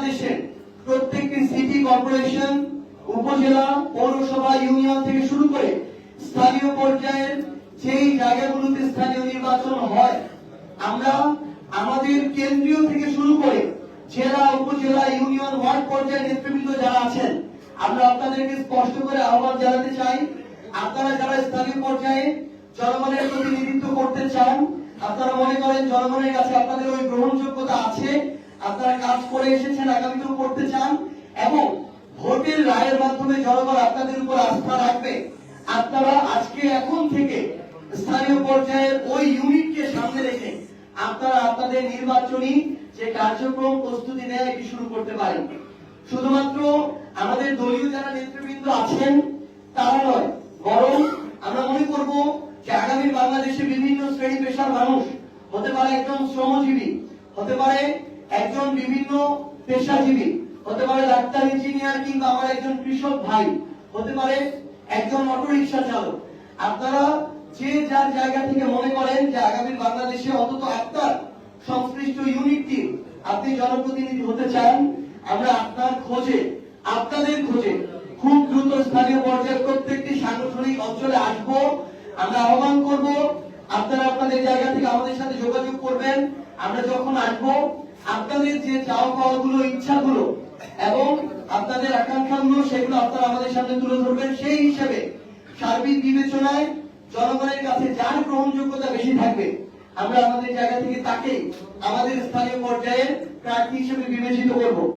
বাংলাদেশের প্রত্যেকটি city corporation, উপজেলা, পৌরসভা, ইউনিয়ন থেকে শুরু করে স্থানীয় পর্যায়ের যেই জায়গাগুলোতে স্থানীয় নির্বাচন হয়, আমরা আমাদের কেন্দ্রীয় থেকে শুরু করে জেলা, উপজেলা, ইউনিয়ন, ওয়ার্ড পর্যায়ের নেতৃবৃন্দ যারা আছেন, আমরা আপনাদেরকে স্পষ্ট করে আহ্বান জানাতে চাই, আপনারা যারা স্থানীয় পর্যায়ে জনগণের প্রতিনিধিত্ব করতে চান, আপনারা মনে করেন জনগণের কাছে আপনাদের ওই গ্রহণযোগ্যতা আছে, আপনারা কাজ করে এসেছেন, আগামীতেও করতে চান এবং ভোটের রায়ের মাধ্যমে জনগণ আপনাদের উপর আস্থা রাখবে, আপনারা আজকে এখন থেকে স্থানীয় পর্যায়ের ওই ইউনিটকে সামনে রেখে আপনারা আপনাদের নির্বাচনী যে কার্যক্রম প্রস্তুতি নেয় এটি শুরু করতে পারেন। শুধুমাত্র আমাদের দলীয় যারা নেতৃবৃন্দ আছেন তারা নয়, বরং আমরা মনে করব যে আগামী বাংলাদেশে বিভিন্ন শ্রেণী পেশার মানুষ হতে পারে, একজন শ্রমজীবী হতে পারে, একজন বিভিন্ন পেশাজীবী হতে পারে, ডাক্তার, ইঞ্জিনিয়ার, কিংবা আমার একজন কৃষক ভাই হতে পারে, একজন অটোরিকশা চালক। আপনারা যে যার জায়গা থেকে মনে করেন যে আগামী বাংলাদেশে অন্তত আপনার সংশ্লিষ্ট ইউনিটটি আপনি জনপ্রতিনিধি হতে চান, আমরা আপনার খোঁজে, আপনাদের খোঁজে খুব দ্রুত স্থানীয় পর্যায়ে প্রত্যেকটি সাংগঠনিক অঞ্চলে আসবো। আমরা আহ্বান করব, আপনারা আপনাদের জায়গা থেকে আমাদের সাথে যোগাযোগ করবেন। আমরা যখন আসবো, আপনাদের যে চাওয়া পাওয়াগুলো, ইচ্ছাগুলো এবং আপনাদের আকাঙ্ক্ষাগুলো, সেগুলো আপনারা আমাদের সামনে তুলে ধরবেন। সেই হিসেবে সার্বিক বিবেচনায় জনগণের কাছে যার গ্রহণযোগ্যতা বেশি থাকবে, আমরা আমাদের জায়গা থেকে তাকে আমাদের স্থানীয় পর্যায়ে প্রার্থী হিসেবে বিবেচিত করব।